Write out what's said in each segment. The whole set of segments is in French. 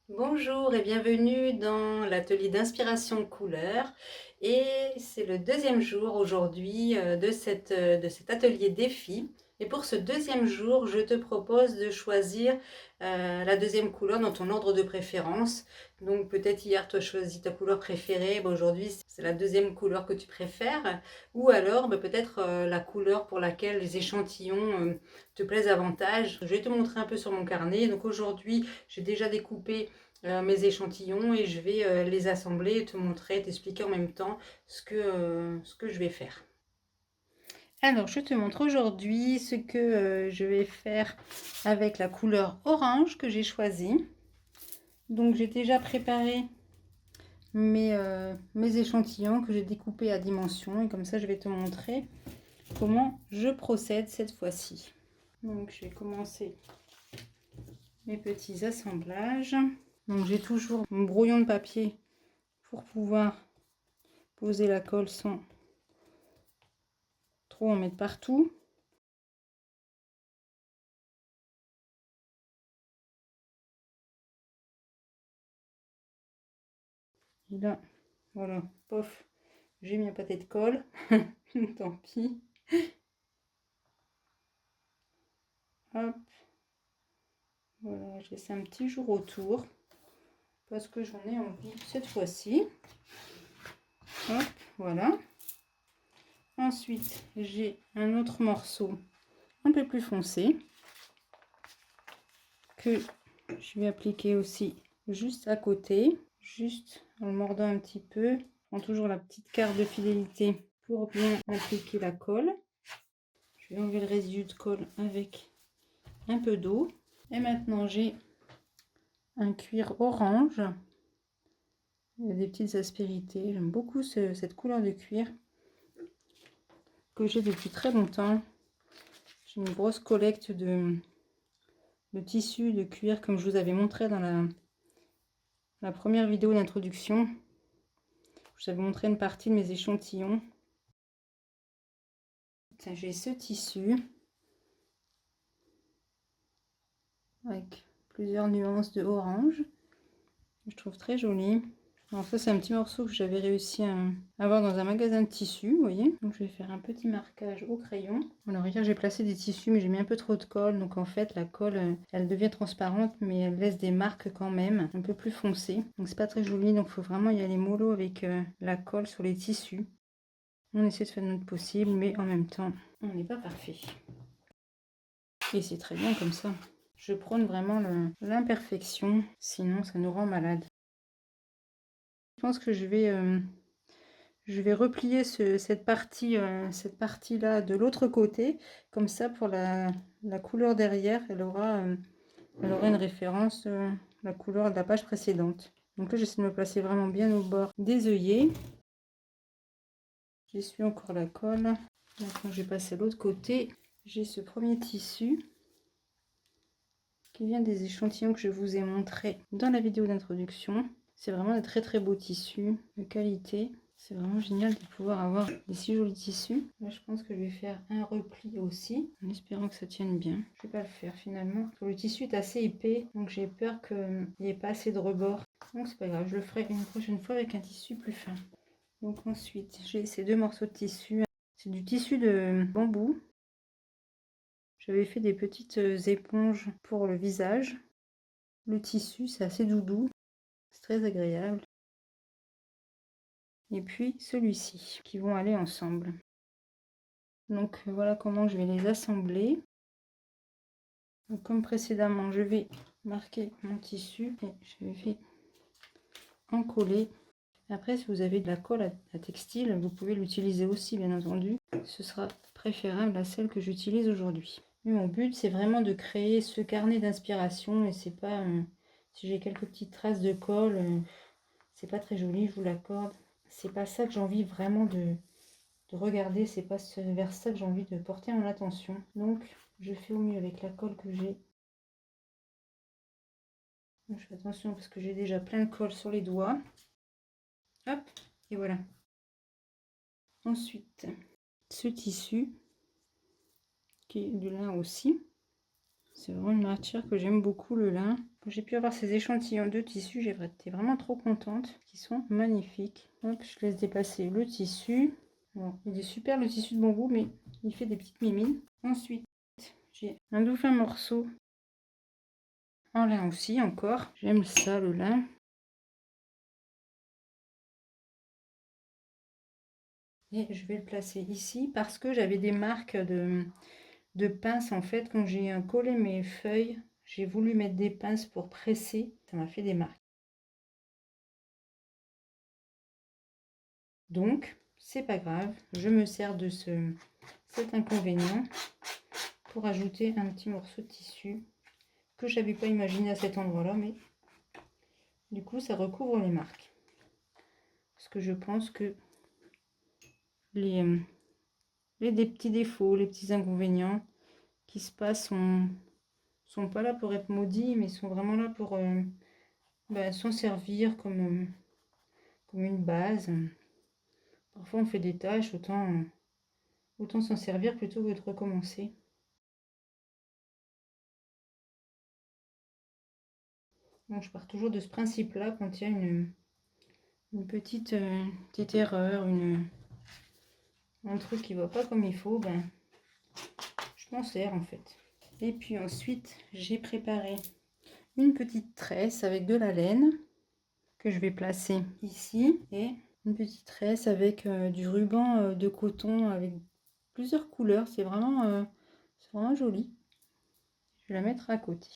Bonjour et bienvenue dans l'atelier d'inspiration couleur et c'est le deuxième jour aujourd'hui de cet atelier défi. Et pour ce deuxième jour, je te propose de choisir la deuxième couleur dans ton ordre de préférence. Donc peut-être hier tu as choisi ta couleur préférée, aujourd'hui c'est la deuxième couleur que tu préfères, ou alors peut-être la couleur pour laquelle les échantillons te plaisent davantage. Je vais te montrer un peu sur mon carnet. Donc aujourd'hui j'ai déjà découpé mes échantillons et je vais les assembler, te montrer, t'expliquer en même temps ce que je vais faire. Alors, je te montre aujourd'hui ce que je vais faire avec la couleur orange que j'ai choisie. Donc, j'ai déjà préparé mes échantillons que j'ai découpés à dimension et comme ça, je vais te montrer comment je procède cette fois-ci. Donc, je vais commencer mes petits assemblages. Donc, j'ai toujours mon brouillon de papier pour pouvoir poser la colle sans trop en mettre partout. Et là, voilà, pof, j'ai mis un pâté de colle. Tant pis. Hop. Voilà, je laisse un petit jour autour parce que j'en ai envie cette fois-ci. Hop, voilà. Ensuite, j'ai un autre morceau un peu plus foncé que je vais appliquer aussi juste à côté, juste en le mordant un petit peu. Je prends toujours la petite carte de fidélité pour bien appliquer la colle. Je vais enlever le résidu de colle avec un peu d'eau. Et maintenant, j'ai un cuir orange. Il y a des petites aspérités. J'aime beaucoup cette couleur de cuir que j'ai depuis très longtemps. J'ai une grosse collecte de tissus de cuir comme je vous avais montré dans la première vidéo d'introduction. Je vous avais montré une partie de mes échantillons. J'ai ce tissu avec plusieurs nuances de orange. Je trouve très joli. Alors ça c'est un petit morceau que j'avais réussi à avoir dans un magasin de tissus, vous voyez. Donc je vais faire un petit marquage au crayon. Alors hier j'ai placé des tissus mais j'ai mis un peu trop de colle. Donc en fait la colle elle devient transparente mais elle laisse des marques quand même un peu plus foncées. Donc c'est pas très joli, donc il faut vraiment y aller mollo avec la colle sur les tissus. On essaie de faire notre possible mais en même temps on n'est pas parfait. Et c'est très bien comme ça. Je prône vraiment l'imperfection, sinon ça nous rend malade. Je pense que je vais replier cette partie-là de l'autre côté. Comme ça, pour la couleur derrière, elle aura une référence, la couleur de la page précédente. Donc là, j'essaie de me placer vraiment bien au bord des œillets. J'essuie encore la colle. Maintenant, je vais passer à l'autre côté. J'ai ce premier tissu qui vient des échantillons que je vous ai montré dans la vidéo d'introduction. C'est vraiment de très très beaux tissus de qualité. C'est vraiment génial de pouvoir avoir des si jolis tissus. Là, je pense que je vais faire un repli aussi, en espérant que ça tienne bien. Je vais pas le faire finalement. Le tissu est assez épais, donc j'ai peur qu'il n'y ait pas assez de rebord. Donc c'est pas grave, je le ferai une prochaine fois avec un tissu plus fin. Donc ensuite, j'ai ces deux morceaux de tissu. C'est du tissu de bambou. J'avais fait des petites éponges pour le visage. Le tissu, c'est assez doudou. C'est très agréable. Et puis celui-ci, qui vont aller ensemble. Donc voilà comment je vais les assembler. Donc, comme précédemment, je vais marquer mon tissu et je vais en coller. Après, si vous avez de la colle à textile, vous pouvez l'utiliser aussi, bien entendu. Ce sera préférable à celle que j'utilise aujourd'hui. Mais mon but, c'est vraiment de créer ce carnet d'inspiration et c'est pas... si j'ai quelques petites traces de colle, c'est pas très joli, je vous l'accorde. C'est pas ça que j'ai envie vraiment de regarder, c'est pas vers ça que j'ai envie de porter mon attention. Donc je fais au mieux avec la colle que j'ai. Je fais attention parce que j'ai déjà plein de colle sur les doigts. Hop, et voilà. Ensuite, ce tissu qui est du lin aussi. C'est vraiment une matière que j'aime beaucoup, le lin. Quand j'ai pu avoir ces échantillons de tissu, j'ai été vraiment trop contente. Ils sont magnifiques. Hop, je laisse dépasser le tissu. Bon, il est super le tissu de bambou, mais il fait des petites mimines. Ensuite, j'ai un dauphin morceau en lin aussi, encore. J'aime ça, le lin. Et je vais le placer ici parce que j'avais des marques de pinces. En fait, quand j'ai collé mes feuilles, j'ai voulu mettre des pinces pour presser. Ça m'a fait des marques. Donc, c'est pas grave. Je me sers de cet inconvénient pour ajouter un petit morceau de tissu que j'avais pas imaginé à cet endroit-là, mais du coup, ça recouvre les marques. Parce que je pense que les petits défauts, les petits inconvénients qui se passent sont pas là pour être maudits, mais sont vraiment là pour s'en servir comme une base. Parfois on fait des tâches, autant s'en servir plutôt que de recommencer. Donc je pars toujours de ce principe-là quand il y a une petite erreur, un truc qui va pas comme il faut, je m'en sers en fait. Et puis ensuite, j'ai préparé une petite tresse avec de la laine que je vais placer ici et une petite tresse avec du ruban de coton avec plusieurs couleurs. C'est vraiment joli. Je vais la mettre à côté.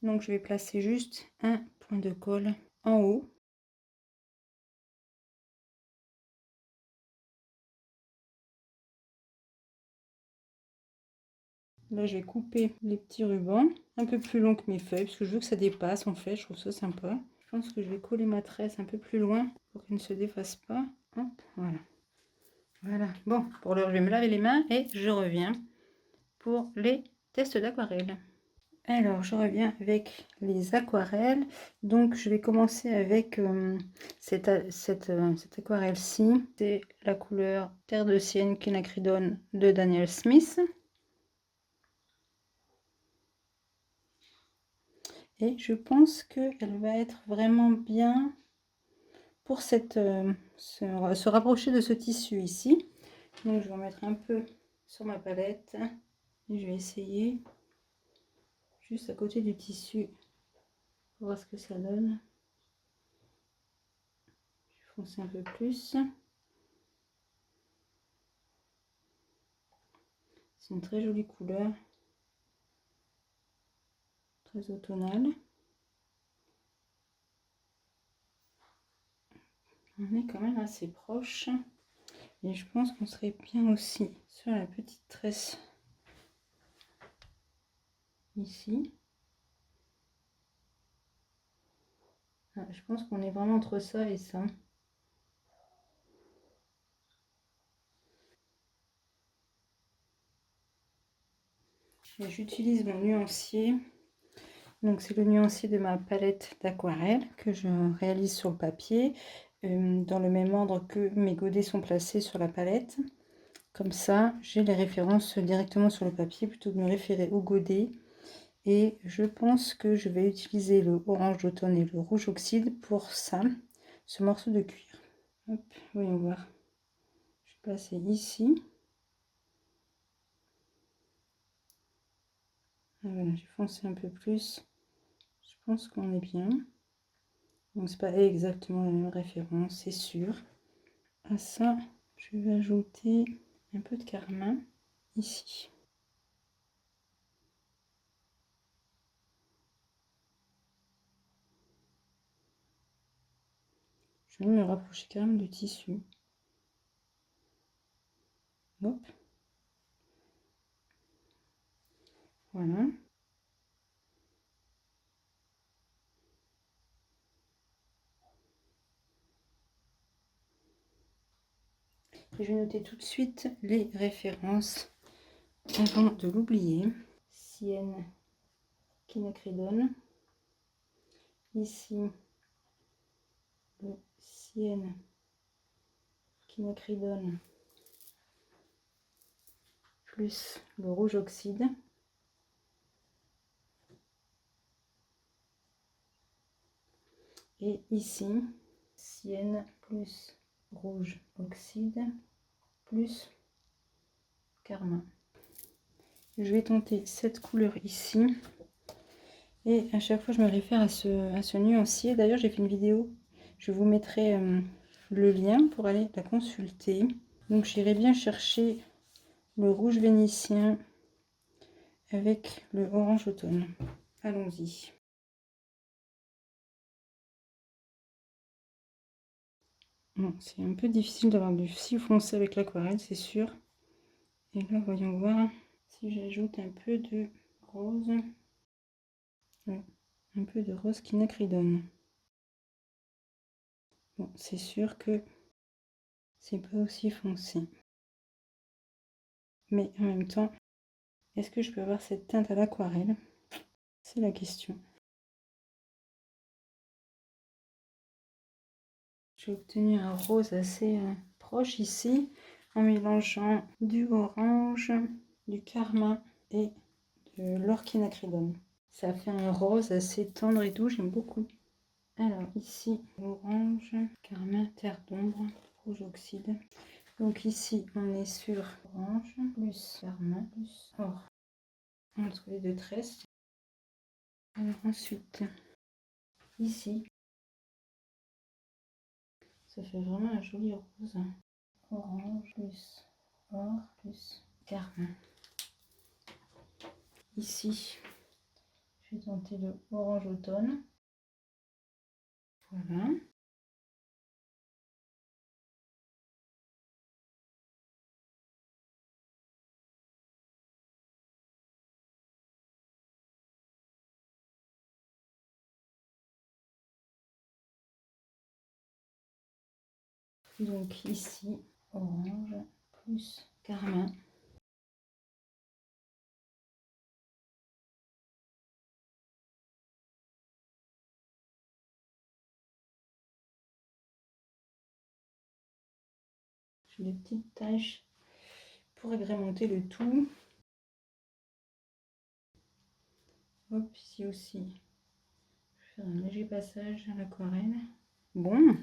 Donc je vais placer juste un point de colle en haut. Là, je vais couper les petits rubans un peu plus long que mes feuilles parce que je veux que ça dépasse en fait. Je trouve ça sympa. Je pense que je vais coller ma tresse un peu plus loin pour qu'elle ne se défasse pas. Hop, voilà. Voilà. Bon, pour l'heure, je vais me laver les mains et je reviens pour les tests d'aquarelle. Alors, je reviens avec les aquarelles. Donc, je vais commencer avec cette aquarelle-ci. C'est la couleur Terre de Sienne Quinacridone de Daniel Smith. Et je pense qu'elle va être vraiment bien pour se rapprocher de ce tissu ici. Donc, je vais en mettre un peu sur ma palette. Et je vais essayer juste à côté du tissu pour voir ce que ça donne. Je vais foncer un peu plus. C'est une très jolie couleur. Très automnale. On est quand même assez proche. Et je pense qu'on serait bien aussi sur la petite tresse ici. Ah, je pense qu'on est vraiment entre ça et ça. Et j'utilise mon nuancier. Donc c'est le nuancier de ma palette d'aquarelle que je réalise sur le papier. Dans le même ordre que mes godets sont placés sur la palette. Comme ça, j'ai les références directement sur le papier plutôt que de me référer au godet. Et je pense que je vais utiliser le orange d'automne et le rouge oxyde pour ça, ce morceau de cuir. Hop, voyons voir. Je vais passer ici. Voilà, j'ai foncé un peu plus. Je pense qu'on est bien. Donc c'est pas exactement la même référence, c'est sûr. À ça, je vais ajouter un peu de carmin ici. Je vais me rapprocher quand même du tissu. Hop. Voilà. Et je vais noter tout de suite les références avant de l'oublier. Sienne Quinacridone. Ici, le Sienne Quinacridone plus le rouge oxyde. Et ici, sienne plus rouge oxyde plus carmin. Je vais tenter cette couleur ici. Et à chaque fois, je me réfère à ce nuancier. D'ailleurs, j'ai fait une vidéo. Je vous mettrai le lien pour aller la consulter. Donc, j'irai bien chercher le rouge vénitien avec le orange automne. Allons-y. Bon, c'est un peu difficile d'avoir du si foncé avec l'aquarelle, c'est sûr. Et là, voyons voir si j'ajoute un peu de rose. Ouais, un peu de rose quinacridone. Bon, c'est sûr que c'est pas aussi foncé. Mais en même temps, est-ce que je peux avoir cette teinte à l'aquarelle? C'est la question. J'ai obtenu un rose assez proche ici, en mélangeant du orange, du carmin et de l'orquinacridone. Ça fait un rose assez tendre et doux, j'aime beaucoup. Alors ici, orange, carmin, terre d'ombre, rouge oxyde. Donc ici, on est sur orange, plus carmin, plus or. Entre les deux tresses. Alors ensuite, ici, ça fait vraiment un joli rose. Orange, plus or, plus carmin. Ici, je vais tenter le orange automne. Voilà. Donc ici, orange plus carmin. J'ai des petites taches pour agrémenter le tout. Hop, ici aussi. Je vais faire un léger passage à l'aquarelle. Bon.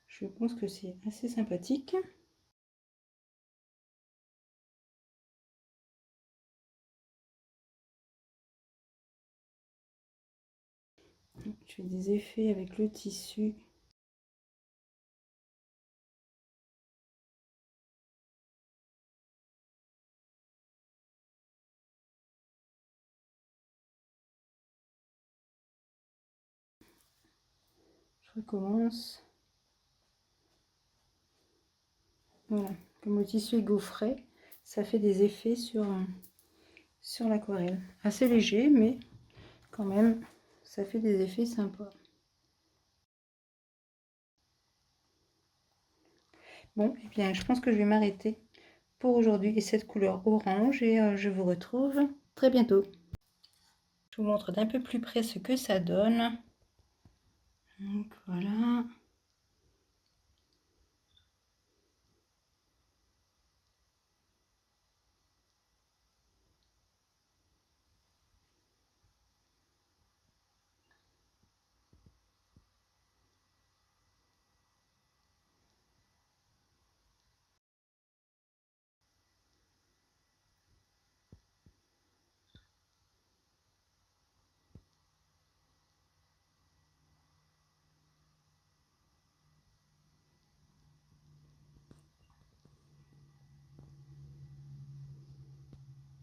Je pense que c'est assez sympathique. Je fais des effets avec le tissu. Je recommence. Voilà, comme le tissu est gaufré, ça fait des effets sur l'aquarelle. Assez léger, mais quand même, ça fait des effets sympas. Bon, et bien, je pense que je vais m'arrêter pour aujourd'hui et cette couleur orange et je vous retrouve très bientôt. Je vous montre d'un peu plus près ce que ça donne. Donc voilà.